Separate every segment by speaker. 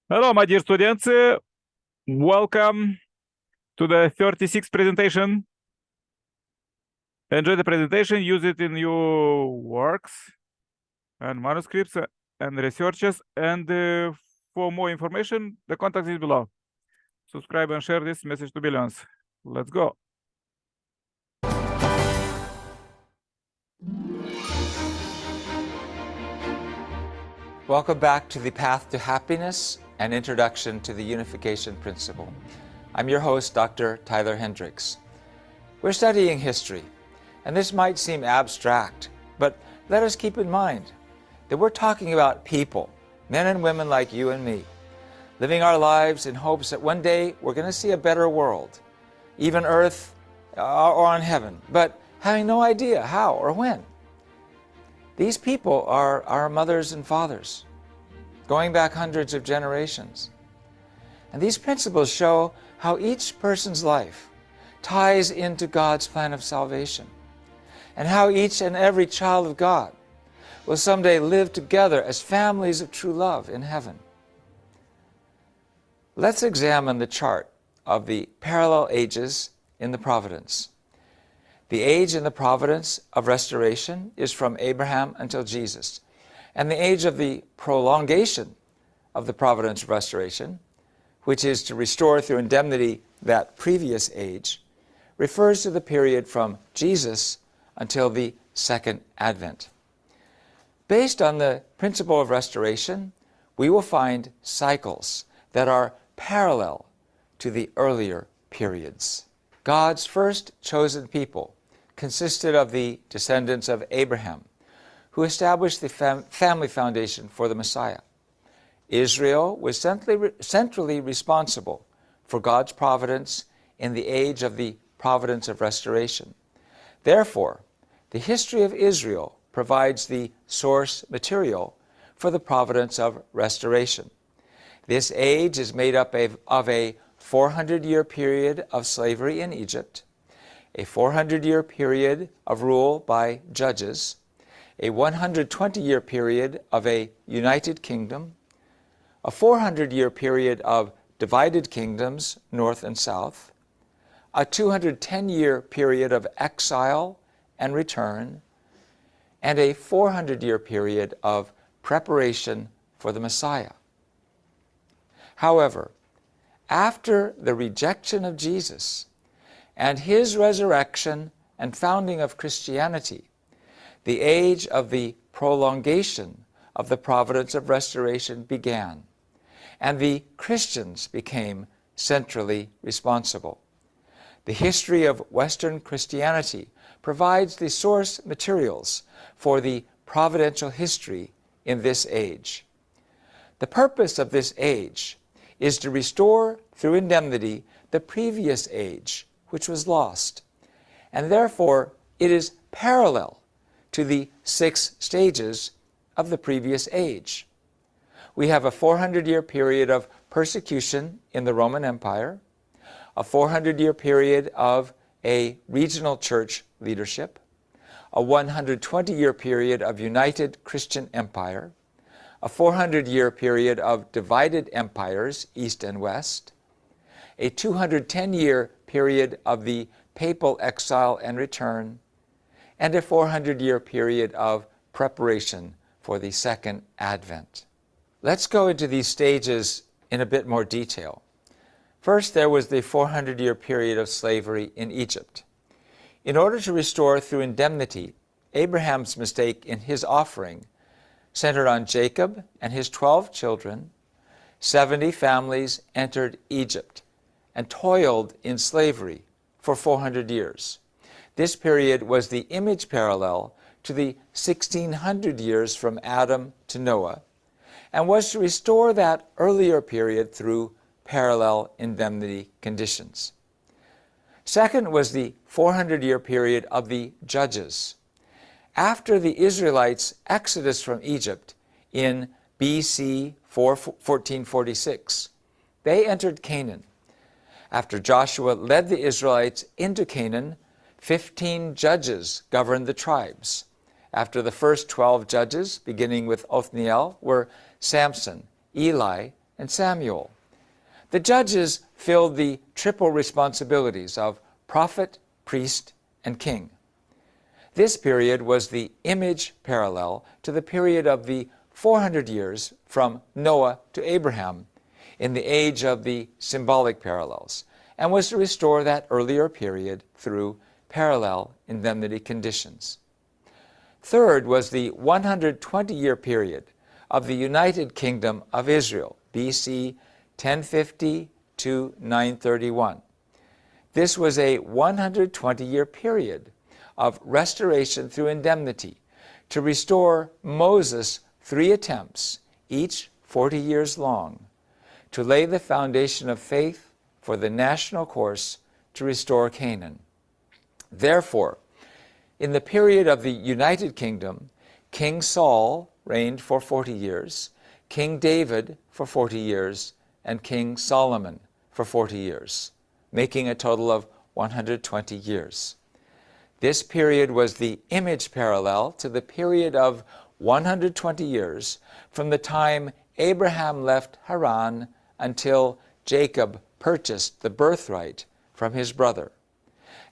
Speaker 1: Hello, my dear students. Welcome to the 36th presentation. Enjoy the presentation, use it in your works and manuscripts and researches. And for more information, the contact is below. Subscribe and share this message to billions. Let's go.
Speaker 2: Welcome back to the Path to Happiness, an introduction to the unification principle. I'm your host, Dr. Tyler Hendricks. We're studying history, and this might seem abstract, but let us keep in mind that we're talking about people, men and women like you and me, living our lives in hopes that one day we're going to see a better world, even earth or on heaven, but having no idea how or when. These people are our mothers and fathers, going back hundreds of generations. And these principles show how each person's life ties into God's plan of salvation, and how each and every child of God will someday live together as families of true love in heaven. Let's examine the chart of the parallel ages in the providence. The age in the providence of restoration is from Abraham until Jesus, and the age of the prolongation of the providence of restoration, which is to restore through indemnity that previous age, refers to the period from Jesus until the second advent. Based on the principle of restoration, we will find cycles that are parallel to the earlier periods. God's first chosen people consisted of the descendants of Abraham, who established the family foundation for the Messiah. Israel was centrally responsible for God's providence in the age of the providence of restoration. Therefore, the history of Israel provides the source material for the providence of restoration. This age is made up of a 400-year period of slavery in Egypt, a 400-year period of rule by judges, a 120-year period of a united kingdom, a 400-year period of divided kingdoms, north and south, a 210-year period of exile and return, and a 400-year period of preparation for the Messiah. However, after the rejection of Jesus and his resurrection and founding of Christianity, the age of the prolongation of the providence of restoration began, and the Christians became centrally responsible. The history of Western Christianity provides the source materials for the providential history in this age. The purpose of this age is to restore through indemnity the previous age, which was lost, and therefore it is parallel to the 6 stages of the previous age. We have a 400-year period of persecution in the Roman Empire, a 400-year period of a regional church leadership, a 120-year period of united Christian empire, a 400-year period of divided empires, east and west, a 210-year period of the papal exile and return, and a 400-year period of preparation for the second advent. Let's go into these stages in a bit more detail. First, there was the 400-year period of slavery in Egypt. In order to restore through indemnity, Abraham's mistake in his offering centered on Jacob and his 12 children. 70 families entered Egypt and toiled in slavery for 400 years. This period was the image parallel to the 1600 years from Adam to Noah, and was to restore that earlier period through parallel indemnity conditions. Second was the 400-year period of the judges. After the Israelites' exodus from Egypt in BC 1446, they entered Canaan. After Joshua led the Israelites into Canaan, 15 judges governed the tribes. After the first 12 judges, beginning with Othniel, were Samson, Eli, and Samuel. The judges filled the triple responsibilities of prophet, priest, and king. This period was the image parallel to the period of the 400 years from Noah to Abraham in the age of the symbolic parallels, and was to restore that earlier period through parallel indemnity conditions. Third was the 120-year period of the United Kingdom of Israel, BC 1050 to 931. This was a 120-year period of restoration through indemnity to restore Moses' 3 attempts, each 40 years long, to lay the foundation of faith for the national course to restore Canaan. Therefore, in the period of the United Kingdom, King Saul reigned for 40 years, King David for 40 years, and King Solomon for 40 years, making a total of 120 years. This period was the image parallel to the period of 120 years from the time Abraham left Haran until Jacob purchased the birthright from his brother,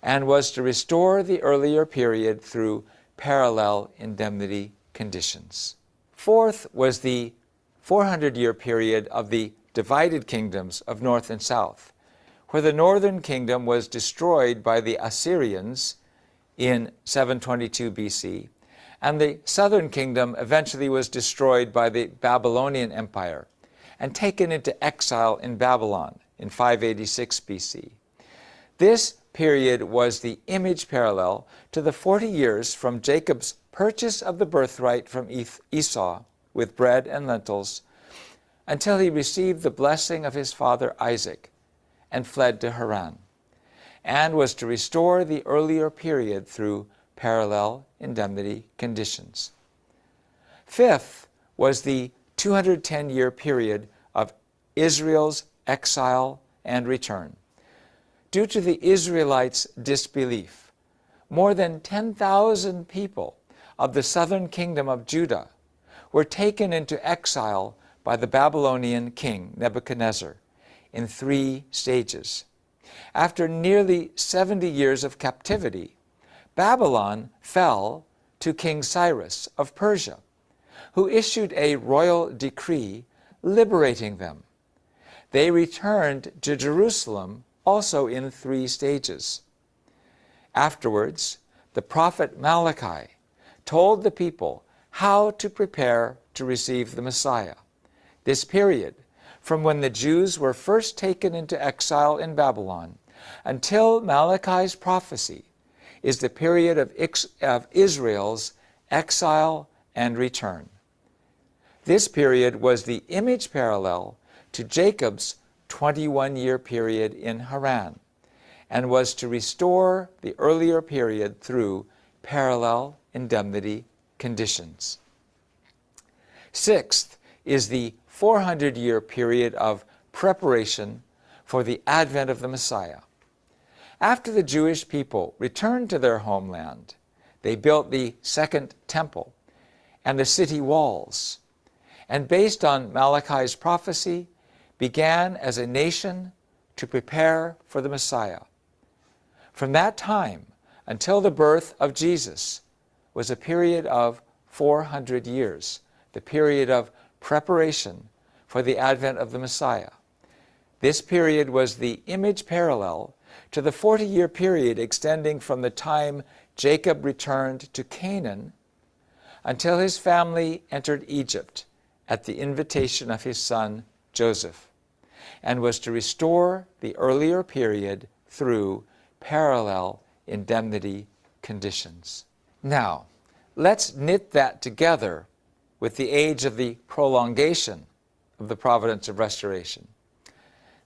Speaker 2: and was to restore the earlier period through parallel indemnity conditions. Fourth was the 400-year period of the divided kingdoms of north and south, where the northern kingdom was destroyed by the Assyrians in 722 BC, and the southern kingdom eventually was destroyed by the Babylonian Empire and taken into exile in Babylon in 586 BC. This period was the image parallel to the 40 years from Jacob's purchase of the birthright from Esau with bread and lentils until he received the blessing of his father Isaac and fled to Haran, and was to restore the earlier period through parallel indemnity conditions. Fifth was the 210-year period of Israel's exile and return. Due to the Israelites' disbelief, more than 10,000 people of the southern kingdom of Judah were taken into exile by the Babylonian king Nebuchadnezzar in 3 stages. After nearly 70 years of captivity, Babylon fell to King Cyrus of Persia, who issued a royal decree liberating them. They returned to Jerusalem also in 3 stages. Afterwards, the prophet Malachi told the people how to prepare to receive the Messiah. This period, from when the Jews were first taken into exile in Babylon until Malachi's prophecy, is the period of Israel's exile and return. This period was the image parallel to Jacob's 21-year period in Haran, and was to restore the earlier period through parallel indemnity conditions. Sixth is the 400-year period of preparation for the advent of the Messiah. After the Jewish people returned to their homeland, they built the Second Temple and the city walls, and based on Malachi's prophecy, began as a nation to prepare for the Messiah. From that time until the birth of Jesus was a period of 400 years, the period of preparation for the advent of the Messiah. This period was the image parallel to the 40-year period extending from the time Jacob returned to Canaan until his family entered Egypt at the invitation of his son Joseph, and was to restore the earlier period through parallel indemnity conditions. Now, let's knit that together with the age of the prolongation of the providence of restoration.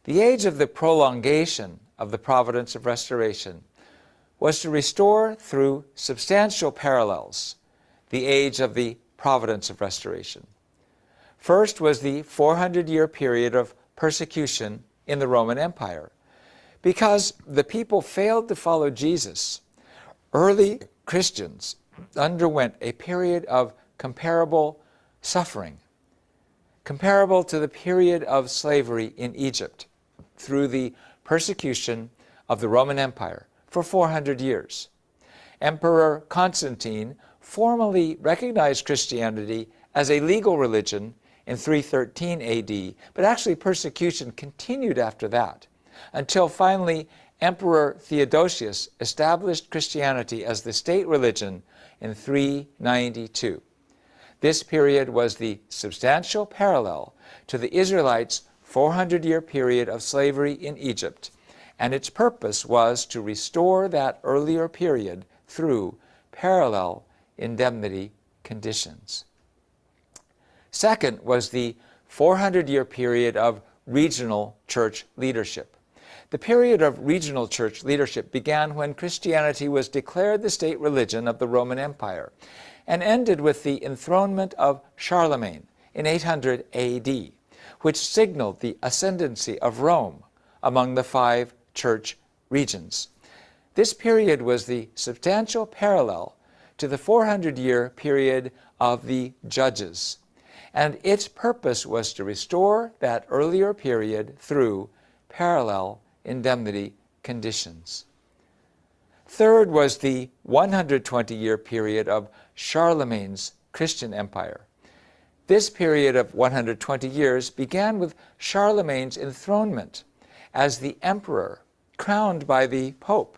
Speaker 2: The age of the prolongation of the providence of restoration was to restore through substantial parallels the age of the providence of restoration. First was the 400-year period of persecution in the Roman Empire. Because the people failed to follow Jesus, early Christians underwent a period of comparable suffering. comparable to the period of slavery in Egypt through the persecution of the Roman Empire for 400 years. Emperor Constantine formally recognized Christianity as a legal religion in 313 AD, but actually persecution continued after that, until finally Emperor Theodosius established Christianity as the state religion in 392. This period was the substantial parallel to the Israelites' 400-year period of slavery in Egypt, and its purpose was to restore that earlier period through parallel indemnity conditions. Second was the 400-year period of regional church leadership. The period of regional church leadership began when Christianity was declared the state religion of the Roman Empire and ended with the enthronement of Charlemagne in 800 AD, which signaled the ascendancy of Rome among the 5 church regions. This period was the substantial parallel to the 400-year period of the Judges, and its purpose was to restore that earlier period through parallel indemnity conditions. Third was the 120-year period of Charlemagne's Christian Empire. This period of 120 years began with Charlemagne's enthronement as the emperor crowned by the Pope,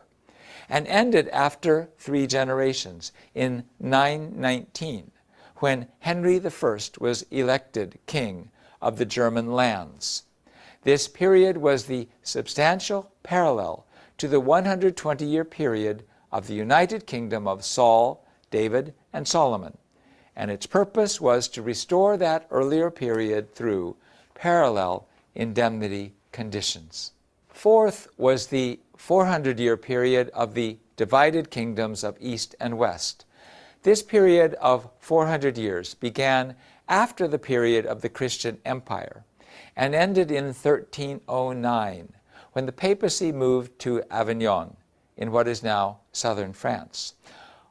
Speaker 2: and ended after 3 generations in 919, when Henry I was elected king of the German lands. This period was the substantial parallel to the 120-year period of the United Kingdom of Saul, David, and Solomon, and its purpose was to restore that earlier period through parallel indemnity conditions. Fourth was the 400-year period of the divided kingdoms of East and West. This period of 400 years began after the period of the Christian Empire and ended in 1309, when the papacy moved to Avignon in what is now southern France.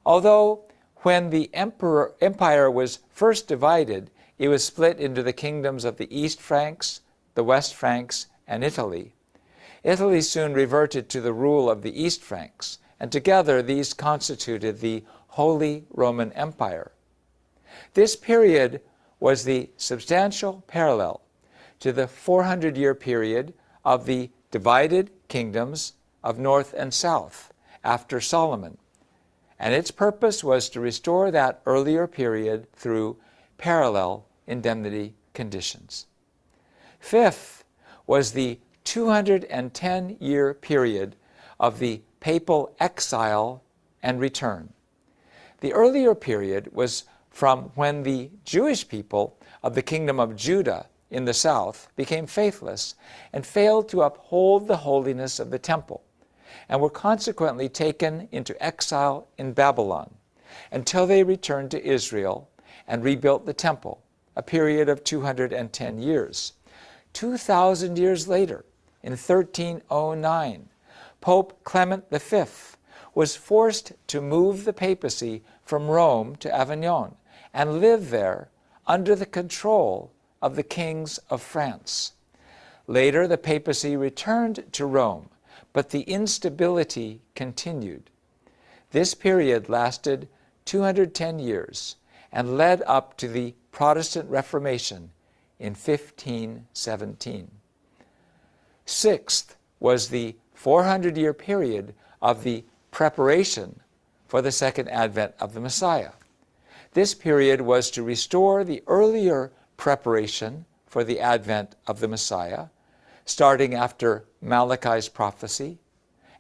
Speaker 2: Although when the empire was first divided, it was split into the kingdoms of the East Franks, the West Franks, and Italy. Italy soon reverted to the rule of the East Franks, and together these constituted the Holy Roman Empire. This period was the substantial parallel to the 400-year period of the divided kingdoms of North and South after Solomon, and its purpose was to restore that earlier period through parallel indemnity conditions. Fifth was the 210-year period of the papal exile and return. The earlier period was from when the Jewish people of the kingdom of Judah in the south became faithless and failed to uphold the holiness of the temple, and were consequently taken into exile in Babylon until they returned to Israel and rebuilt the temple, a period of 210 years. 2,000 years later, in 1309, Pope Clement V was forced to move the papacy from Rome to Avignon and live there under the control of the kings of France. Later, the papacy returned to Rome, but the instability continued. This period lasted 210 years and led up to the Protestant Reformation in 1517. Sixth was the 400-year period of the preparation for the second advent of the Messiah. This period was to restore the earlier preparation for the advent of the Messiah, starting after Malachi's prophecy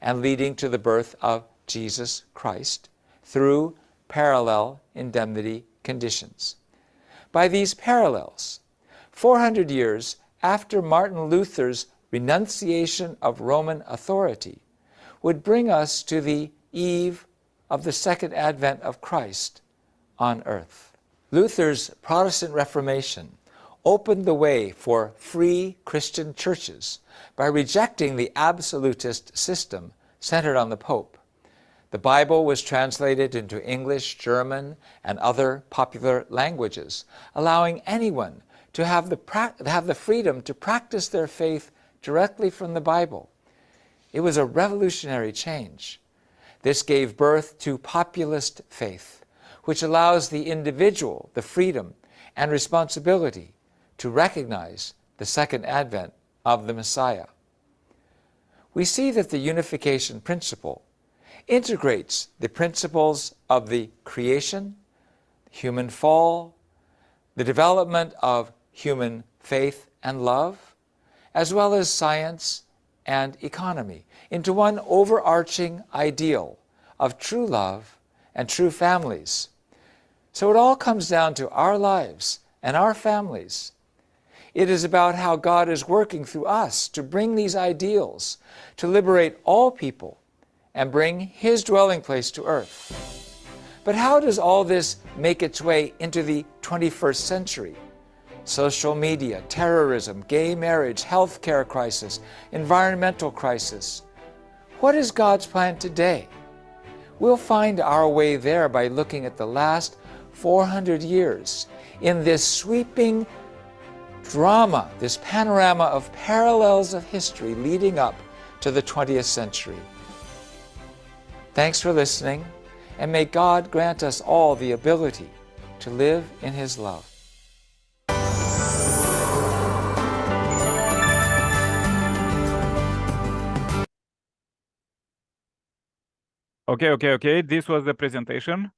Speaker 2: and leading to the birth of Jesus Christ through parallel indemnity conditions. By these parallels, 400 years after Martin Luther's renunciation of Roman authority would bring us to the eve of the second advent of Christ on earth. Luther's Protestant Reformation opened the way for free Christian churches by rejecting the absolutist system centered on the Pope. The Bible was translated into English, German, and other popular languages, allowing anyone to have the freedom to practice their faith directly from the Bible. It was a revolutionary change. This gave birth to populist faith, which allows the individual the freedom and responsibility to recognize the second advent of the Messiah. We see that the unification principle integrates the principles of the creation, human fall, the development of human faith and love, as well as science and economy, into one overarching ideal of true love and true families. So it all comes down to our lives and our families. It is about how God is working through us to bring these ideals, to liberate all people, and bring His dwelling place to earth. But how does all this make its way into the 21st century? Social media, terrorism, gay marriage, healthcare crisis, environmental crisis. What is God's plan today? We'll find our way there by looking at the last 400 years in this sweeping drama, this panorama of parallels of history leading up to the 20th century. Thanks for listening, and may God grant us all the ability to live in His love.
Speaker 1: Okay. This was the presentation.